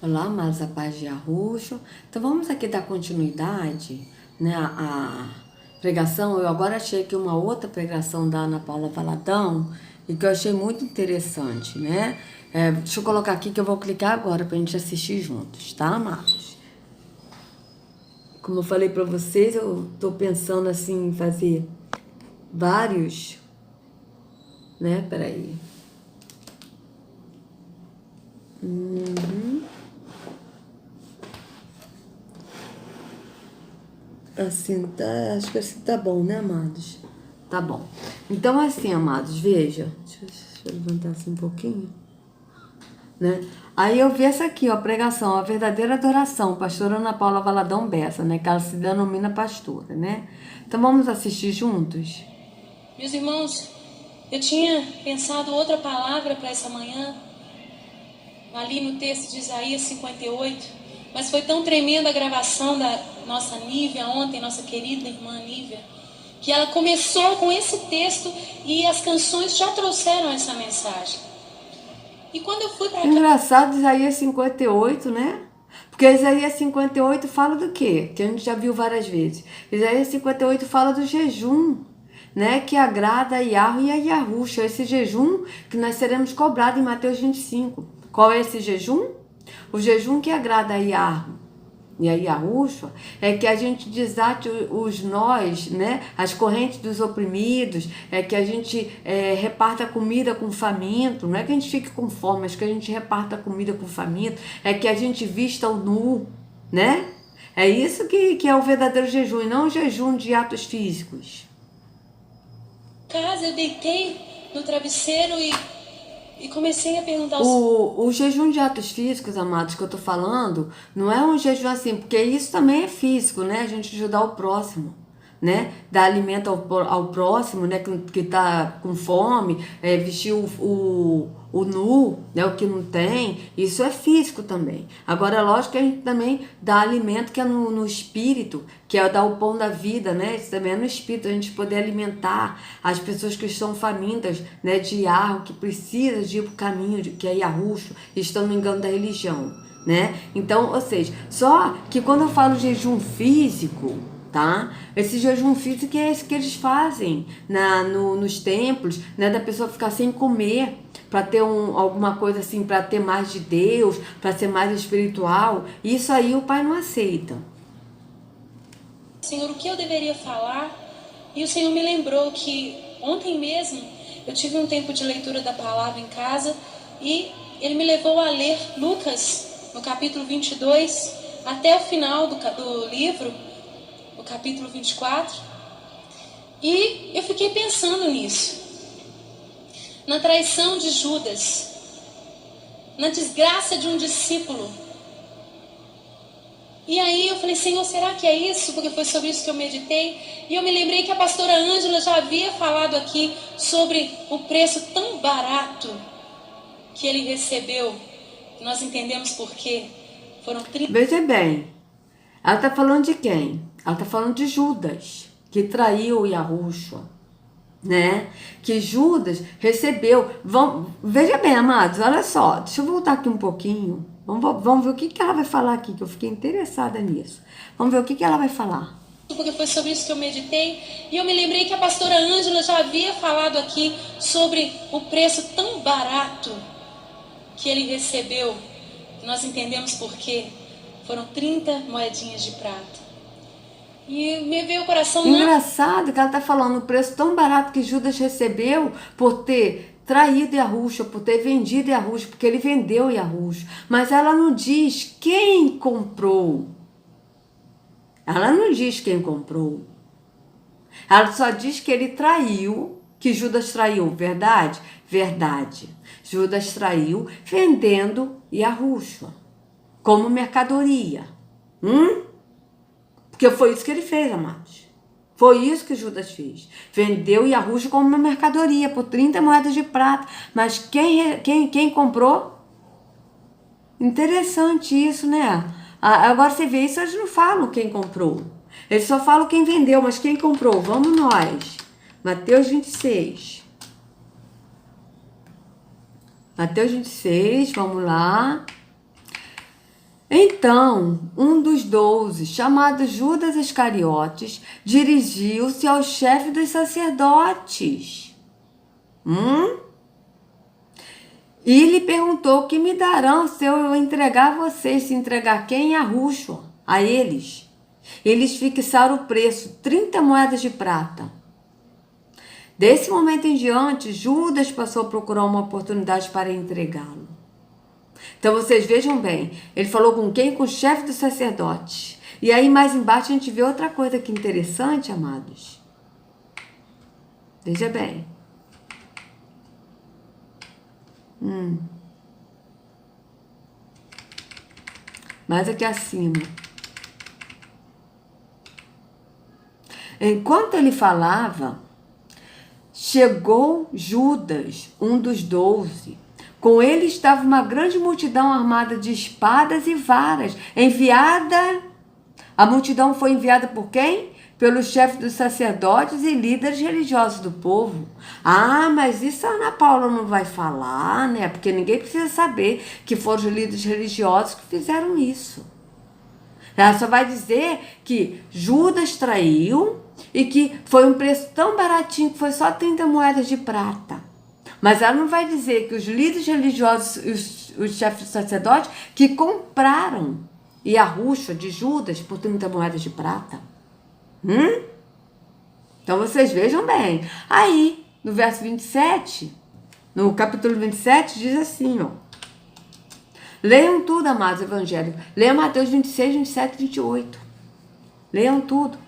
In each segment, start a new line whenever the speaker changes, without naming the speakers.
Olá, amados, a paz de Arruxo. Então vamos aqui dar continuidade, né, à pregação. Eu agora achei aqui uma outra pregação da Ana Paula Valadão e que eu achei muito interessante, né? Deixa eu colocar aqui que eu vou clicar agora pra gente assistir juntos, tá, amados? Como eu falei pra vocês, eu tô pensando assim em fazer vários, né? Peraí. Assim, tá, acho que assim tá bom, né, amados? Tá bom. Então, assim, amados, veja. Deixa eu levantar assim um pouquinho, né? Aí eu vi essa aqui, ó, pregação, a verdadeira adoração, pastora Ana Paula Valadão Bessa, né? Que ela se denomina pastora, né? Então, vamos assistir juntos?
Meus irmãos, eu tinha pensado outra palavra para essa manhã, ali no texto de Isaías 58, mas foi tão tremenda a gravação da nossa Nívia ontem, nossa querida irmã Nívia, que ela começou com esse texto e as canções já trouxeram essa mensagem. E quando eu fui para cá,
Engraçado, Isaías 58, né? Porque Isaías 58 fala do quê? Que a gente já viu várias vezes. Isaías 58 fala do jejum, né? Que agrada a Yahweh e a Yahusha. Esse jejum que nós seremos cobrados em Mateus 25. Qual é esse jejum? O jejum que agrada a Yahweh e a Yahushua é que a gente desate os nós, né? As correntes dos oprimidos, é que a gente reparta comida com faminto, não é que a gente fique com fome, mas que a gente reparta comida com faminto, é que a gente vista o nu, né? É isso que é o verdadeiro jejum, e não o jejum de atos físicos.
casa, eu deitei no travesseiro e comecei a perguntar ao Senhor.
O jejum de atos físicos, amados, que eu tô falando, não é um jejum assim, porque isso também é físico, né? A gente ajudar o próximo, né? Dar alimento ao próximo, né? Que tá com fome, vestir o nu, né? O que não tem, isso é físico também. Agora, é lógico que a gente também dá alimento que é no espírito, que é dar o pão da vida, né? Isso também é no espírito, a gente poder alimentar as pessoas que estão famintas, né? De Yahweh, que precisam de ir para o caminho, que é Yahushua, e estão no engano da religião, né? Então, ou seja, só que quando eu falo jejum físico, tá? Esse jejum físico é esse que eles fazem nos templos, né? Da pessoa ficar sem comer, para ter alguma coisa assim, para ter mais de Deus, para ser mais espiritual. Isso aí o pai não aceita.
Senhor, o que eu deveria falar? E o Senhor me lembrou que ontem mesmo eu tive um tempo de leitura da palavra em casa e Ele me levou a ler Lucas, no capítulo 22, até o final do livro, no capítulo 24. E eu fiquei pensando nisso, na traição de Judas, na desgraça de um discípulo. E aí eu falei, Senhor, será que é isso? Porque foi sobre isso que eu meditei. E eu me lembrei que a pastora Ângela já havia falado aqui sobre o preço tão barato que ele recebeu. Nós entendemos por quê. Foram 30.
Veja bem, ela está falando de quem? Ela está falando de Judas, que traiu Yahushua, né? Que Judas recebeu. Veja bem, amados, olha só, deixa eu voltar aqui um pouquinho. Vamos ver o que ela vai falar aqui, que eu fiquei interessada nisso. Vamos ver o que ela vai falar.
Porque foi sobre isso que eu meditei. E eu me lembrei que a pastora Ângela já havia falado aqui sobre o preço tão barato que ele recebeu. Nós entendemos por quê. Foram 30 moedinhas de prata. E me veio o coração, não.
Engraçado que ela está falando o preço tão barato que Judas recebeu por ter traído Yahushua, por ter vendido Yahushua, porque ele vendeu Yahushua. Mas ela não diz quem comprou. Ela não diz quem comprou. Ela só diz que ele traiu, que Judas traiu. Verdade? Verdade. Judas traiu vendendo Yahushua como mercadoria. Porque foi isso que ele fez, amados. Foi isso que Judas fez. Vendeu Yahushua como uma mercadoria por 30 moedas de prata. Mas quem comprou? Interessante isso, né? Agora você vê isso, eles não falam quem comprou. Eles só falam quem vendeu, mas quem comprou? Vamos nós. Mateus 26. Mateus 26, vamos lá. Então, um dos 12, chamado Judas Iscariotes, dirigiu-se ao chefe dos sacerdotes. E lhe perguntou: o que me darão se eu entregar a vocês? Se entregar quem? A Rússio, a eles. Eles fixaram o preço, 30 moedas de prata. Desse momento em diante, Judas passou a procurar uma oportunidade para entregá-lo. Então vocês vejam bem, ele falou com quem? Com o chefe dos sacerdotes. E aí mais embaixo a gente vê outra coisa que interessante, amados. Veja bem. Mais aqui acima. Enquanto ele falava, chegou Judas, um dos 12. Com ele estava uma grande multidão armada de espadas e varas. A multidão foi enviada por quem? Pelos chefes dos sacerdotes e líderes religiosos do povo. Ah, mas isso a Ana Paula não vai falar, né? Porque ninguém precisa saber que foram os líderes religiosos que fizeram isso. Ela só vai dizer que Judas traiu e que foi um preço tão baratinho que foi só 30 moedas de prata. Mas ela não vai dizer que os líderes religiosos e os chefes de sacerdotes que compraram e a Rússia de Judas por 30 moedas de prata. Então vocês vejam bem. Aí, no verso 27, no capítulo 27, diz assim, ó. Leiam tudo, amados evangélicos. Leiam Mateus 26, 27 e 28. Leiam tudo.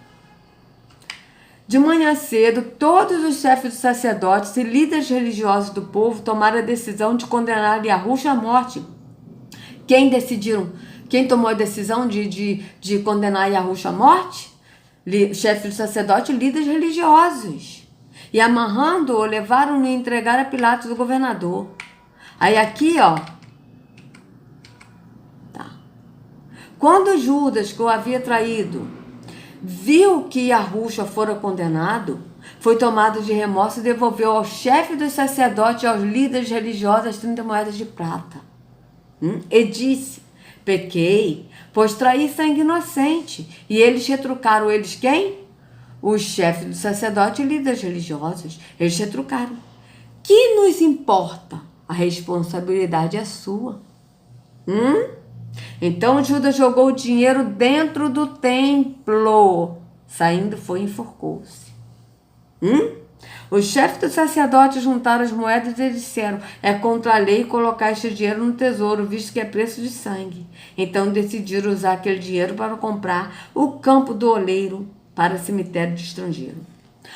De manhã cedo, todos os chefes dos sacerdotes e líderes religiosos do povo tomaram a decisão de condenar Yahushua à morte. Quem tomou a decisão de condenar Yahushua à morte? Chefes dos sacerdotes e líderes religiosos. E amarrando-o, levaram-no e entregaram a Pilatos, o governador. Aí aqui, ó. Tá. Quando Judas, que o havia traído, viu que Yahushua fora condenado, foi tomado de remorso e devolveu ao chefe dos sacerdotes e aos líderes religiosos as 30 moedas de prata. E disse: pequei, pois traí sangue inocente. E eles retrucaram. Eles quem? Os chefes dos sacerdotes e líderes religiosos. Eles retrucaram. Que nos importa? A responsabilidade é sua. Então Judas jogou o dinheiro dentro do templo. Saindo, foi e enforcou-se. Os chefes dos sacerdotes juntaram as moedas e disseram: é contra a lei colocar este dinheiro no tesouro, visto que é preço de sangue. Então decidiram usar aquele dinheiro para comprar o campo do oleiro para cemitério de estrangeiro.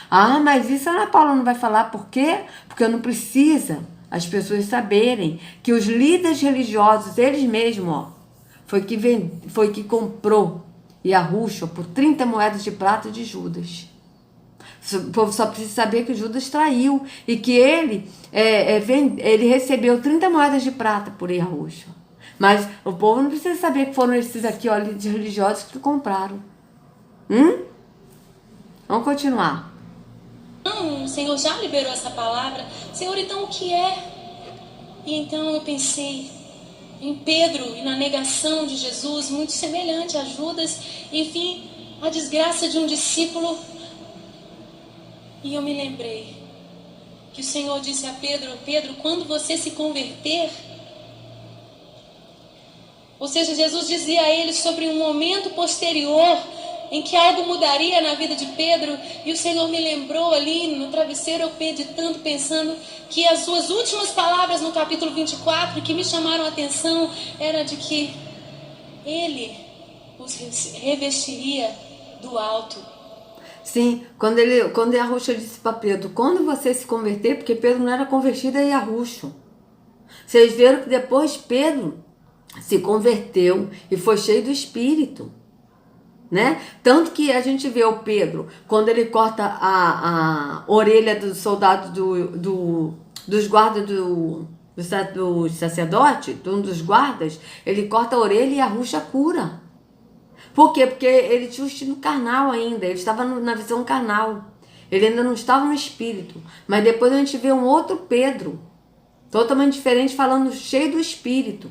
Ah, mas isso a Ana Paula não vai falar. Por quê? Porque não precisa as pessoas saberem que os líderes religiosos, eles mesmos, ó, foi que comprou Yahushua por 30 moedas de prata de Judas. O povo só precisa saber que Judas traiu e que ele recebeu 30 moedas de prata por Yahushua. Mas o povo não precisa saber que foram esses aqui, ó, líderes religiosos que compraram. Vamos continuar.
Não, o Senhor já liberou essa palavra. Senhor, então o que é? E então eu pensei em Pedro e na negação de Jesus, muito semelhante a Judas, enfim, a desgraça de um discípulo. E eu me lembrei que o Senhor disse a Pedro: Pedro, quando você se converter, ou seja, Jesus dizia a ele sobre um momento posterior em que algo mudaria na vida de Pedro, e o Senhor me lembrou ali no travesseiro, eu meditando, pensando que as suas últimas palavras no capítulo 24, que me chamaram a atenção, era de que ele os revestiria do alto.
Sim, quando Yahushua disse para Pedro: quando você se converter, porque Pedro não era convertido a Yahushua. Vocês viram que depois Pedro se converteu e foi cheio do Espírito. Né? Tanto que a gente vê o Pedro, quando ele corta a orelha dos soldados dos guardas do sacerdote, de um dos guardas, ele corta a orelha e a Yahushua cura. Por quê? Porque ele tinha o instinto carnal ainda, ele estava na visão carnal, ele ainda não estava no Espírito. Mas depois a gente vê um outro Pedro, totalmente diferente, falando cheio do Espírito.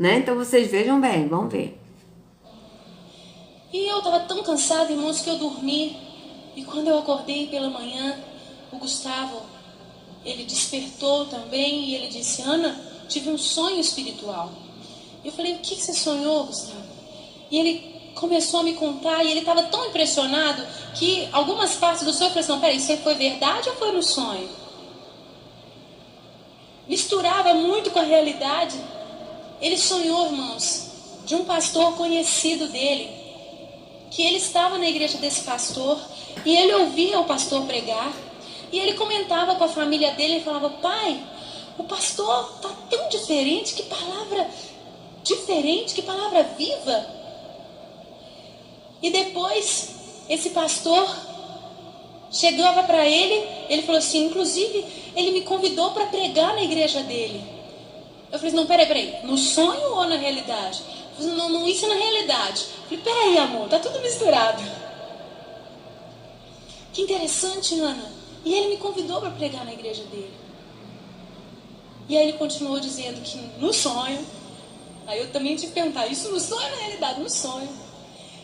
né? Então vocês vejam bem, vamos ver.
E eu estava tão cansada, irmãos, que eu dormi. E quando eu acordei pela manhã, o Gustavo, ele despertou também e ele disse: Ana, tive um sonho espiritual. E eu falei: o que você sonhou, Gustavo? E ele começou a me contar e ele estava tão impressionado que algumas partes do sonho eu falei assim: não, peraí, isso foi verdade ou foi no sonho? Misturava muito com a realidade. Ele sonhou, irmãos, de um pastor conhecido dele, que ele estava na igreja desse pastor e ele ouvia o pastor pregar e ele comentava com a família dele e falava: pai, o pastor está tão diferente, que palavra diferente, que palavra viva. E depois esse pastor chegava para ele falou assim: inclusive ele me convidou para pregar na igreja dele. Eu falei: não, peraí, no sonho ou na realidade? Eu falei: não, isso é na realidade. Eu falei: peraí, amor, tá tudo misturado. Que interessante, Ana. E ele me convidou para pregar na igreja dele. E aí ele continuou dizendo que no sonho, aí eu também tive que perguntar: isso no sonho ou na realidade? No sonho.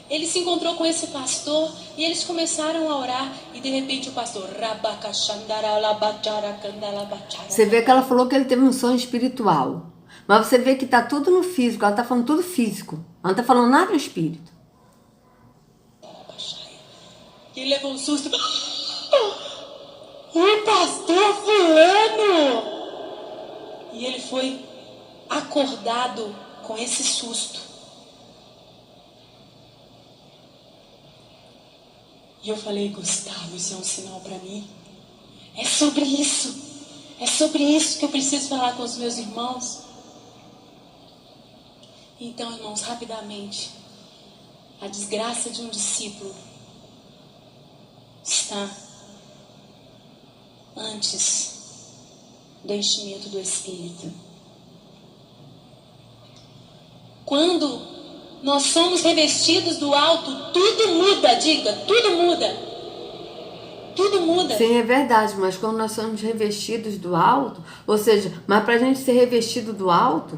Ele se encontrou com esse pastor e eles começaram a orar. E de repente o pastor...
Você vê que ela falou que ele teve um sonho espiritual. Mas você vê que tá tudo no físico. Ela tá falando tudo físico. Ela não tá falando nada no espírito.
E ele levou um susto. O pastor fulano! E ele foi acordado com esse susto. E eu falei: Gustavo, isso é um sinal para mim. É sobre isso. É sobre isso que eu preciso falar com os meus irmãos. Então, irmãos, rapidamente, a desgraça de um discípulo está antes do enchimento do Espírito. Quando nós somos revestidos do alto, tudo muda, diga, tudo muda. Tudo muda.
Sim, é verdade, mas quando nós somos revestidos do alto, ou seja, mas para a gente ser revestido do alto,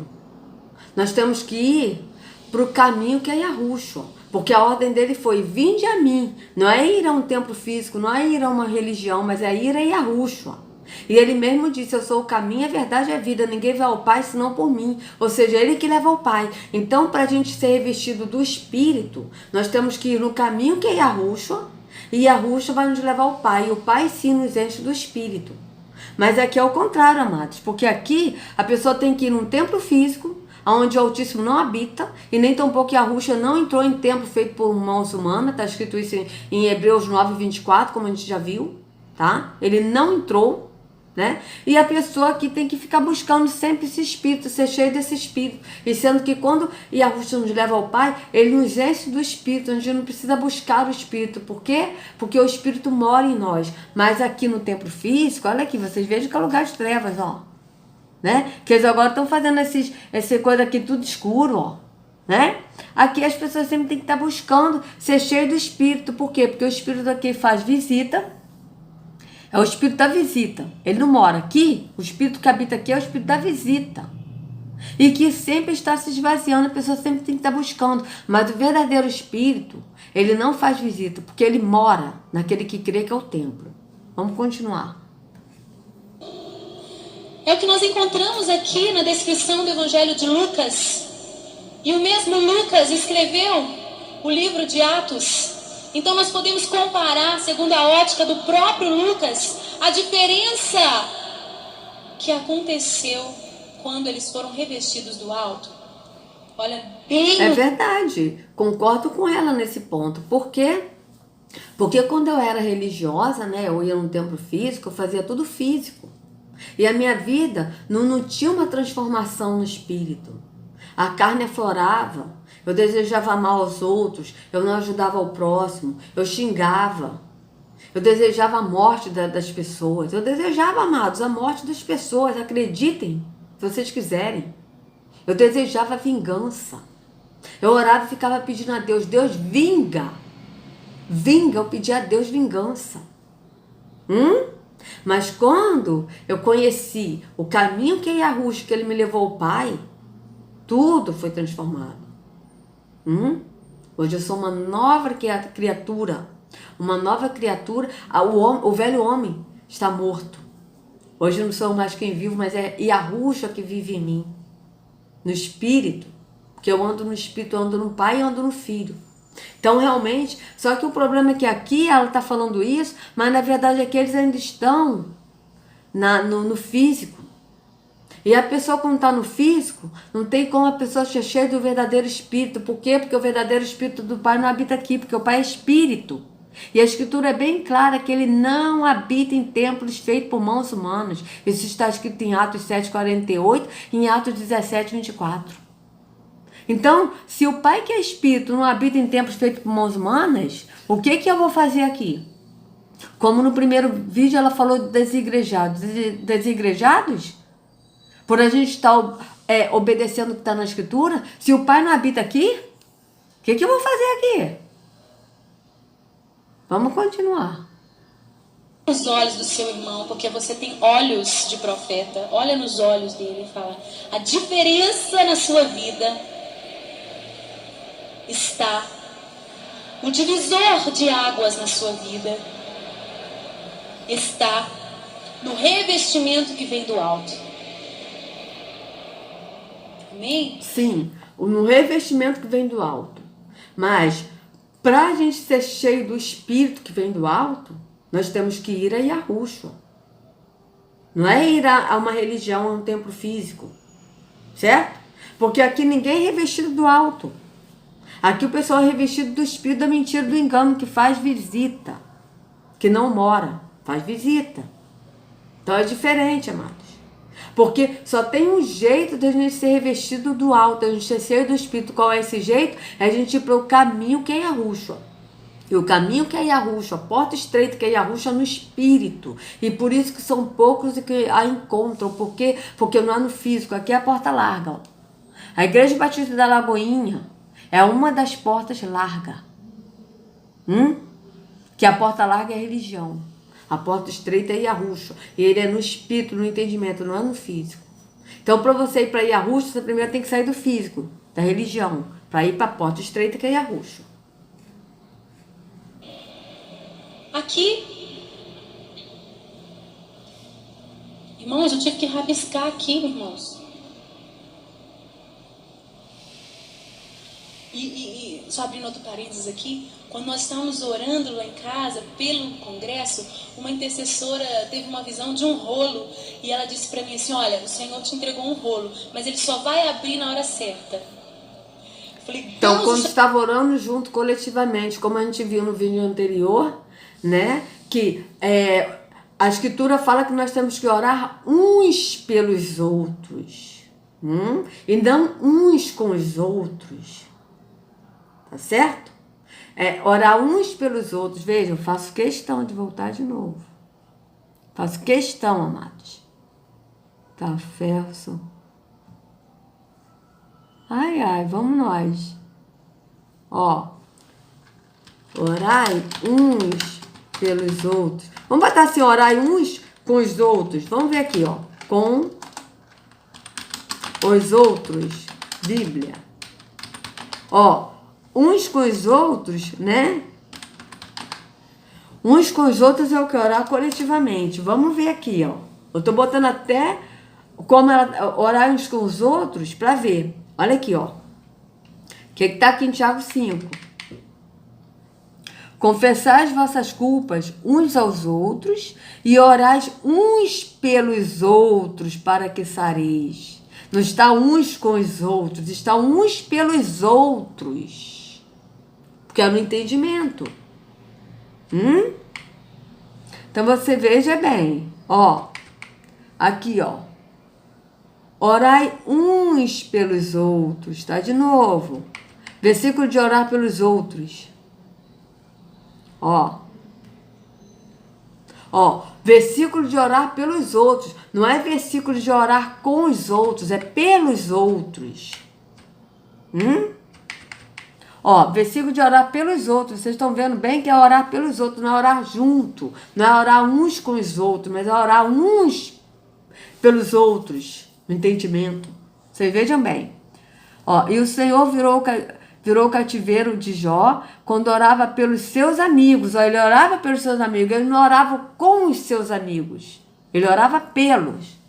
nós temos que ir para o caminho que é Yahushua. Porque a ordem dele foi: vinde a mim. Não é ir a um templo físico, não é ir a uma religião, mas é ir a Yahushua. E ele mesmo disse: eu sou o caminho, a verdade e a vida. Ninguém vai ao Pai senão por mim. Ou seja, ele que leva ao Pai. Então, para a gente ser revestido do Espírito, nós temos que ir no caminho que é Yahushua. E Yahushua vai nos levar ao Pai. E o Pai sim nos enche do Espírito. Mas aqui é o contrário, amados. Porque aqui a pessoa tem que ir num templo físico, onde o Altíssimo não habita, e nem tampouco Yahushua não entrou em templo feito por mãos humanas. Está escrito isso em Hebreus 9:24, como a gente já viu, tá? Ele não entrou, né? E a pessoa aqui tem que ficar buscando sempre esse Espírito, ser cheio desse Espírito. E sendo que quando Yahushua nos leva ao Pai, ele nos enche do Espírito. A gente não precisa buscar o Espírito. Por quê? Porque o Espírito mora em nós. Mas aqui no templo físico, olha aqui, vocês vejam que é lugar de trevas, ó. Né? Que eles agora estão fazendo essa coisa aqui tudo escuro, ó. Né? Aqui as pessoas sempre têm que estar buscando ser cheio do Espírito. Por quê? Porque o Espírito aqui faz visita. É o Espírito da visita. Ele não mora aqui. O Espírito que habita aqui é o Espírito da visita. E que sempre está se esvaziando. A pessoa sempre tem que estar buscando. Mas o verdadeiro Espírito, ele não faz visita. Porque ele mora naquele que crê que é o templo. Vamos continuar.
É o que nós encontramos aqui na descrição do Evangelho de Lucas. E o mesmo Lucas escreveu o livro de Atos. Então nós podemos comparar, segundo a ótica do próprio Lucas, a diferença que aconteceu quando eles foram revestidos do alto. Olha, bem...
É verdade, concordo com ela nesse ponto. Por quê? Porque quando eu era religiosa, né, eu ia num templo físico, eu fazia tudo físico. E a minha vida não tinha uma transformação no espírito. A carne aflorava. Eu desejava mal aos outros, eu não ajudava o próximo, eu xingava, eu desejava a morte das pessoas, eu desejava, amados, a morte das pessoas, acreditem, se vocês quiserem. Eu desejava vingança, eu orava e ficava pedindo a Deus: Deus, vinga, eu pedia a Deus vingança. Mas quando eu conheci o caminho que é Yahushua, que ele me levou ao Pai, Tudo foi transformado. Hoje eu sou uma nova criatura. Uma nova criatura. O velho homem está morto. Hoje eu não sou mais quem vivo, mas é Yahushua que vive em mim. No Espírito. Porque eu ando no Espírito, eu ando no Pai e ando no Filho. Então, realmente, só que o problema é que aqui ela está falando isso, mas na verdade aqui eles ainda estão no físico. E a pessoa, quando está no físico, não tem como a pessoa ser cheia do verdadeiro Espírito. Por quê? Porque o verdadeiro Espírito do Pai não habita aqui, porque o Pai é Espírito. E a Escritura é bem clara que ele não habita em templos feitos por mãos humanas. Isso está escrito em Atos 7:48 e em Atos 17:24. Então, se o Pai que é Espírito não habita em templos feitos por mãos humanas, o que eu vou fazer aqui? Como no primeiro vídeo ela falou de desigrejados. Desigrejados? Por a gente estar obedecendo o que está na Escritura, se o Pai não habita aqui, o que eu vou fazer aqui? Vamos continuar.
Os olhos do seu irmão, porque você tem olhos de profeta. Olha nos olhos dele e fala: a diferença na sua vida está no divisor de águas na sua vida. Está no revestimento que vem do alto. Amém?
Sim, no revestimento que vem do alto. Mas, para a gente ser cheio do Espírito que vem do alto, nós temos que ir a Yahushua. Não é ir a uma religião, a um templo físico. Certo? Porque aqui ninguém é revestido do alto. Aqui o pessoal é revestido do espírito da mentira, do engano, que faz visita. Que não mora, faz visita. Então é diferente, amados. Porque só tem um jeito de a gente ser revestido do alto, a gente ser cheio do Espírito. Qual é esse jeito? É a gente ir para o caminho que é Yahushua. E o caminho que é Yahushua, a porta estreita que é Yahushua no Espírito. E por isso que são poucos e que a encontram. Por quê? Porque não é no físico, aqui é a porta larga. Ó. A Igreja Batista da Lagoinha é uma das portas largas. Que a porta larga é a religião. A porta estreita é Yahushua. E ele é no espírito, no entendimento, não é no físico. Então, para você ir para Yahushua, você primeiro tem que sair do físico, da religião, para ir para a porta estreita que é Yahushua.
Aqui, irmãos, eu tive que rabiscar aqui, irmãos. E só abrindo outro parênteses aqui, quando nós estávamos orando lá em casa, pelo congresso, uma intercessora teve uma visão de um rolo, e ela disse para mim assim: olha, o Senhor te entregou um rolo, mas ele só vai abrir na hora certa. Eu falei,
então, quando estava orando junto coletivamente, como a gente viu no vídeo anterior, né, que a Escritura fala que nós temos que orar uns pelos outros, e não uns com os outros. Tá certo? Orar uns pelos outros. Vejam, eu faço questão de voltar de novo. Faço questão, amados. Tá, Ferso. Ai, ai, vamos nós. Ó. Orai uns pelos outros. Vamos botar assim, orai uns com os outros. Vamos ver aqui, ó. Com os outros. Bíblia. Ó. Uns com os outros, né? Uns com os outros é o que orar coletivamente. Vamos ver aqui, ó. Eu tô botando até como orar uns com os outros para ver. Olha aqui, ó. O que tá aqui em Tiago 5? Confessai as vossas culpas uns aos outros e orais uns pelos outros para que sareis. Não está uns com os outros, está uns pelos outros. Porque é no entendimento. Então você veja bem, ó. Aqui, ó. Orai uns pelos outros, tá? De novo. Versículo de orar pelos outros. Ó. Ó, versículo de orar pelos outros. Não é versículo de orar com os outros, é pelos outros. Ó, versículo de orar pelos outros. Vocês estão vendo bem que é orar pelos outros, não é orar junto. Não é orar uns com os outros, mas é orar uns pelos outros. No entendimento. Vocês vejam bem. Ó, e o Senhor virou o cativeiro de Jó quando orava pelos seus amigos. Ó, ele orava pelos seus amigos, ele não orava com os seus amigos, ele orava pelos.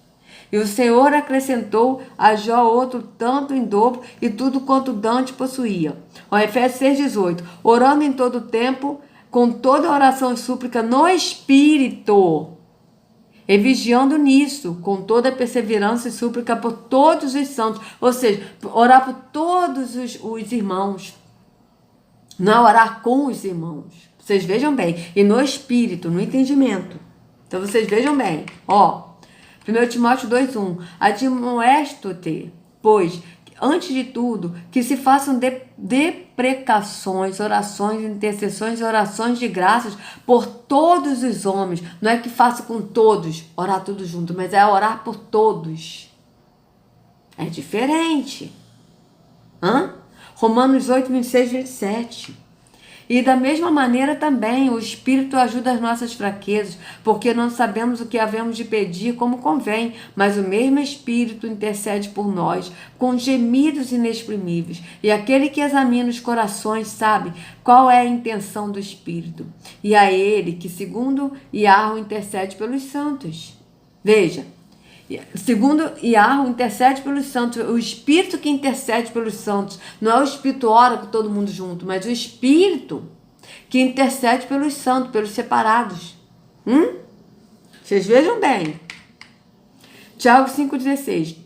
E o Senhor acrescentou a Jó outro tanto em dobro e tudo quanto Dante possuía. Ó, Efésios 6,18. Orando em todo tempo, com toda oração e súplica no Espírito, e vigiando nisso, com toda perseverança e súplica por todos os santos. Ou seja, orar por todos os irmãos. Não orar com os irmãos. Vocês vejam bem. E no Espírito, no entendimento. Então vocês vejam bem. Ó, 1 Timóteo 2,1. Admoesto-te, pois, antes de tudo, que se façam deprecações, orações, intercessões e orações de graças por todos os homens. Não é que faça com todos, orar tudo junto, mas é orar por todos. É diferente. Romanos 8, 26, 27. E da mesma maneira também o Espírito ajuda as nossas fraquezas, porque não sabemos o que havemos de pedir como convém, mas o mesmo Espírito intercede por nós com gemidos inexprimíveis. E aquele que examina os corações sabe qual é a intenção do Espírito. E a ele que, segundo Iarro, intercede pelos santos. Veja, segundo Iarro, intercede pelos santos. O Espírito que intercede pelos santos. Não é o Espírito ora com todo mundo junto, mas o Espírito que intercede pelos santos, pelos separados. Vocês vejam bem. Tiago 5,16.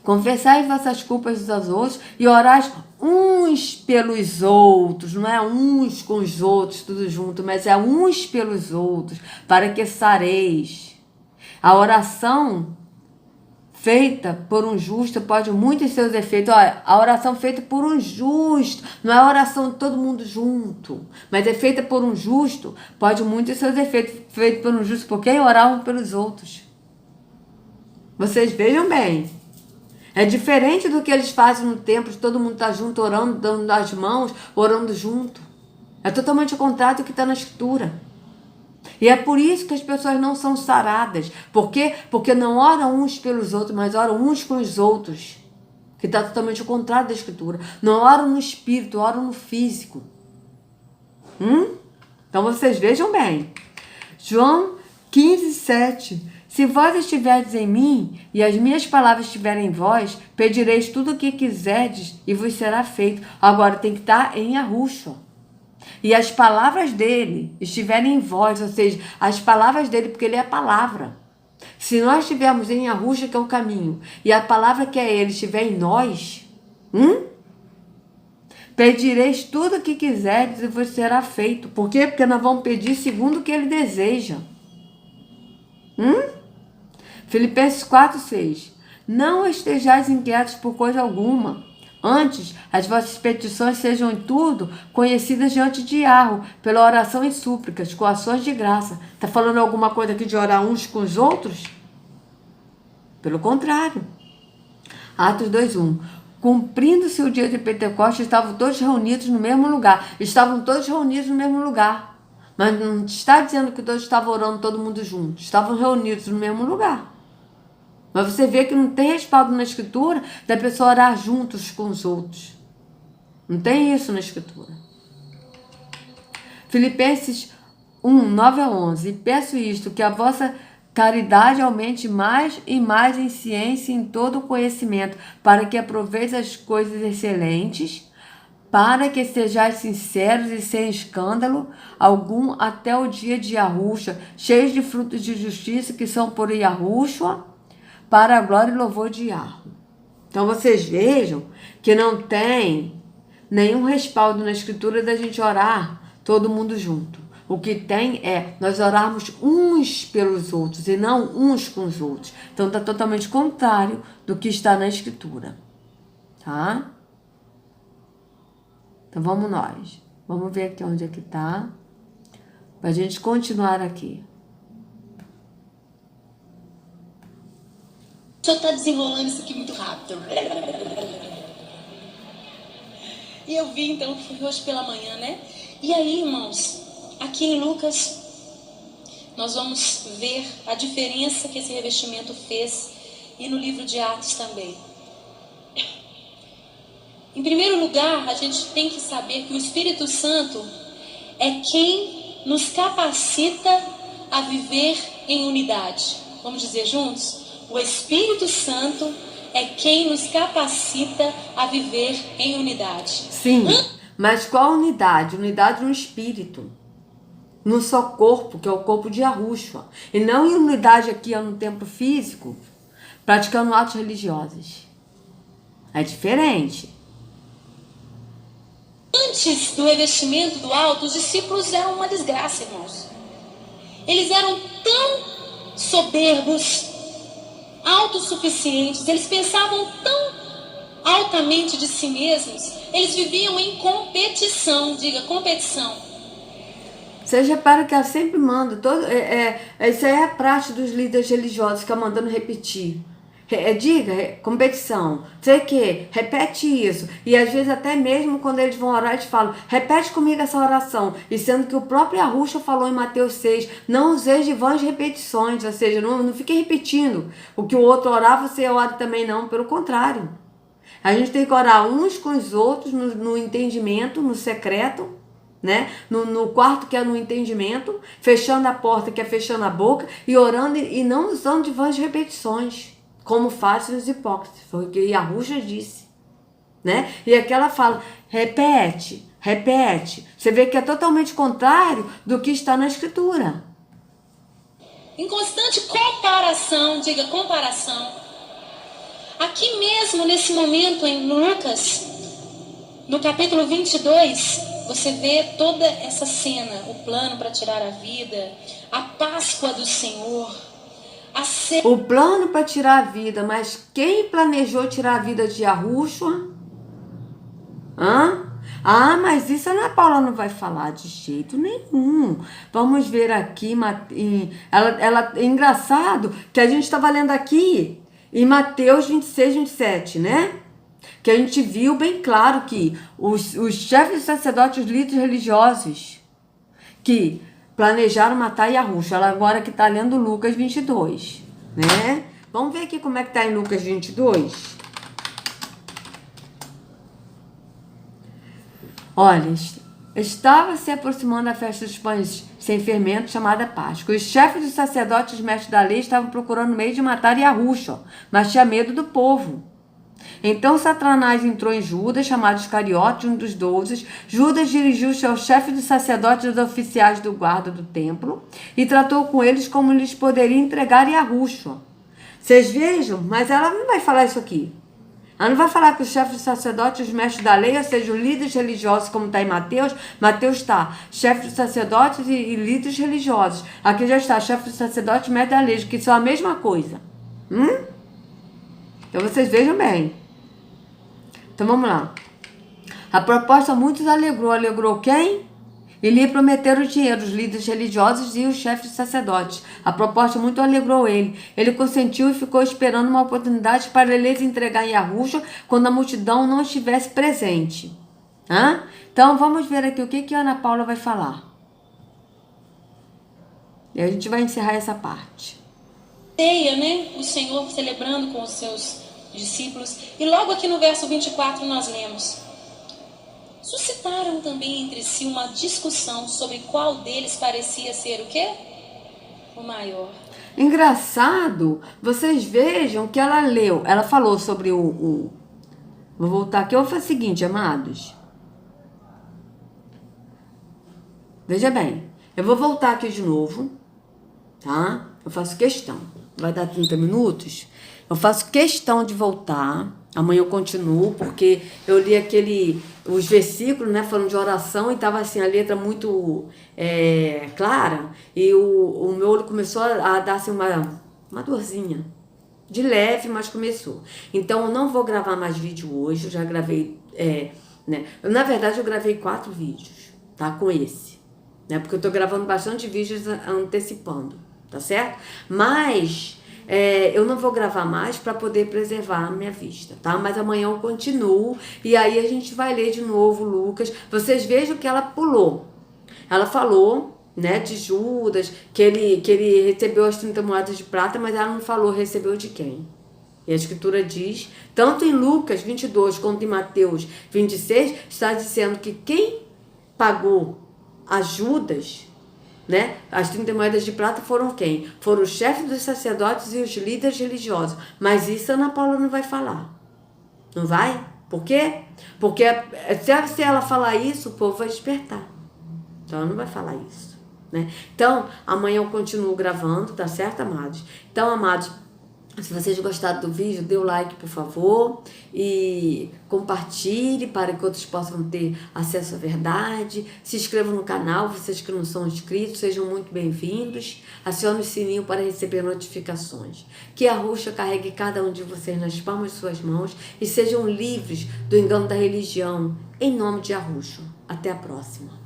Confessai vossas culpas uns aos outros e orais uns pelos outros. Não é uns com os outros, tudo junto, mas é uns pelos outros, para que sareis. A oração feita por um justo pode muito em seus efeitos. Olha, a oração feita por um justo, não é a oração de todo mundo junto, mas é feita por um justo, pode muito em seus efeitos. Feita por um justo, porque é orar um pelos outros. Vocês vejam bem. É diferente do que eles fazem no templo, de todo mundo estar junto, orando, dando as mãos, orando junto. É totalmente o contrário do que está na Escritura. E é por isso que as pessoas não são saradas. Por quê? Porque não oram uns pelos outros, mas oram uns com os outros. Que está totalmente o contrário da Escritura. Não oram no espírito, oram no físico. Então vocês vejam bem. João 15:7. Se vós estiverdes em mim e as minhas palavras estiverem em vós, pedireis tudo o que quiserdes e vos será feito. Agora tem que estar em Yahushua. E as palavras dele estiverem em vós, ou seja, as palavras dele, porque ele é a palavra. Se nós estivermos em Yahushua, que é o caminho, e a palavra que é ele estiver em nós, pedireis tudo o que quiserdes e vos será feito. Por quê? Porque nós vamos pedir segundo o que ele deseja. Filipenses 4:6. Não estejais inquietos por coisa alguma. Antes, as vossas petições sejam em tudo conhecidas diante de Yahweh, pela oração e súplicas, com ações de graça. Está falando alguma coisa aqui de orar uns com os outros? Pelo contrário. Atos 2:1. Cumprindo-se o dia de Pentecostes, estavam todos reunidos no mesmo lugar. Estavam todos reunidos no mesmo lugar. Mas não está dizendo que todos estavam orando todo mundo junto. Estavam reunidos no mesmo lugar. Mas você vê que não tem respaldo na Escritura da pessoa orar juntos com os outros. Não tem isso na Escritura. Filipenses 1:9-11. E peço isto, que a vossa caridade aumente mais e mais em ciência e em todo o conhecimento, para que aproveite as coisas excelentes, para que sejais sinceros e sem escândalo algum até o dia de Yahushua, cheios de frutos de justiça que são por Yahushua, para a glória e louvor de Yahweh. Então vocês vejam que não tem nenhum respaldo na Escritura da gente orar todo mundo junto. O que tem é nós orarmos uns pelos outros e não uns com os outros. Então está totalmente contrário do que está na Escritura. Tá? Então vamos nós. Vamos ver aqui onde é que está. Para a gente continuar aqui.
O senhor está desenrolando isso aqui muito rápido. E eu vi, então, fui hoje pela manhã, né? E aí, irmãos, aqui em Lucas, nós vamos ver a diferença que esse revestimento fez. E no livro de Atos também. Em primeiro lugar, a gente tem que saber que o Espírito Santo é quem nos capacita a viver em unidade. Vamos dizer juntos? O Espírito Santo é quem nos capacita a viver em unidade.
Sim, mas qual unidade? Unidade no espírito. No só corpo, que é o corpo de Yahushua. E não em unidade aqui no templo físico, praticando atos religiosos. É diferente.
Antes do revestimento do alto, os discípulos eram uma desgraça, irmãos. Eles eram tão soberbos, autossuficientes, eles pensavam tão altamente de si mesmos, eles viviam em competição, diga competição.
Vocês reparam que ela sempre manda, isso aí é a prática dos líderes religiosos, fica mandando repetir. Competição, sei o que, repete isso. E às vezes até mesmo quando eles vão orar, eles falam, repete comigo essa oração. E sendo que o próprio Yahushua falou em Mateus 6, não useis de vãs repetições, ou seja, não fique repetindo. O que o outro orar, você ora também não, pelo contrário. A gente tem que orar uns com os outros no entendimento, no secreto, né? No quarto, que é no entendimento, fechando a porta, que é fechando a boca, e orando e não usando de vãs repetições, como fazem os hipócritas, foi o que Yahushua disse, né? E aqui ela fala, repete, repete. Você vê que é totalmente contrário do que está na Escritura.
Em constante comparação, diga comparação. Aqui mesmo, nesse momento, em Lucas, no capítulo 22, você vê toda essa cena, o plano para tirar a vida, a Páscoa do Senhor,
o plano para tirar a vida, mas quem planejou tirar a vida de Yahushua? Mas isso a Ana Paula não vai falar de jeito nenhum. Vamos ver aqui, é engraçado que a gente estava lendo aqui em Mateus 26, 27, né? Que a gente viu bem claro que os chefes de sacerdotes, os líderes religiosos, que planejaram matar Yahushua. Ela agora que está lendo Lucas 22, né? Vamos ver aqui como é que está em Lucas 22. Olha, estava se aproximando a festa dos pães sem fermento, chamada Páscoa. Os chefes dos sacerdotes e os mestres da lei estavam procurando meio de matar Yahushua, mas tinha medo do povo. Então Satanás entrou em Judas, chamado Iscariote, um dos 12. Judas dirigiu-se ao chefe dos sacerdotes e dos oficiais do guarda do templo e tratou com eles como lhes poderia entregar Yahushua. Vocês vejam, mas ela não vai falar isso aqui. Ela não vai falar que os chefes dos sacerdotes e os mestres da lei, ou seja, os líderes religiosos, como está em Mateus. Mateus está chefe dos sacerdotes e líderes religiosos. Aqui já está chefe dos sacerdotes e mestres da lei, que são a mesma coisa. Então vocês vejam bem. Então vamos lá. A proposta muitos alegrou. Alegrou quem? E lhe prometeram dinheiro, os líderes religiosos e os chefes de sacerdotes. A proposta muito alegrou ele. Ele consentiu e ficou esperando uma oportunidade para eles entregar em Yahushua quando a multidão não estivesse presente. Então vamos ver aqui o que a Ana Paula vai falar. E a gente vai encerrar essa parte.
Ceia, né? O Senhor celebrando com os seus discípulos. E logo aqui no verso 24 nós lemos: suscitaram também entre si uma discussão sobre qual deles parecia ser o quê? O maior.
Engraçado, vocês vejam que ela leu, ela falou sobre Vou voltar aqui, eu vou fazer o seguinte, amados. Veja bem, eu vou voltar aqui de novo, tá? Eu faço questão, vai dar 30 minutos, eu faço questão de voltar. Amanhã eu continuo, porque eu li os versículos, né, falando de oração, e estava assim, a letra muito clara, e o meu olho começou a dar assim, uma dorzinha, de leve, mas começou. Então, eu não vou gravar mais vídeo hoje, eu já gravei, né, na verdade eu gravei 4 vídeos, tá, com esse, né, porque eu tô gravando bastante vídeos antecipando, tá certo? Mas eu não vou gravar mais para poder preservar a minha vista, tá? Mas amanhã eu continuo e aí a gente vai ler de novo Lucas. Vocês vejam que ela pulou. Ela falou, né, de Judas, que ele recebeu as 30 moedas de prata, mas ela não falou recebeu de quem. E a Escritura diz, tanto em Lucas 22 quanto em Mateus 26, está dizendo que quem pagou as Judas, né? As 30 moedas de prata foram quem? Foram os chefes dos sacerdotes e os líderes religiosos. Mas isso a Ana Paula não vai falar. Não vai? Por quê? Porque se ela falar isso, o povo vai despertar. Então ela não vai falar isso, né? Então, amanhã eu continuo gravando, tá certo, amados? Então, amados, se vocês gostaram do vídeo, dê o like, por favor, e compartilhe para que outros possam ter acesso à verdade. Se inscrevam no canal, vocês que não são inscritos, sejam muito bem-vindos. Acione o sininho para receber notificações. Que a Ruxa carregue cada um de vocês nas palmas de suas mãos e sejam livres do engano da religião, em nome de Arruxo. Até a próxima.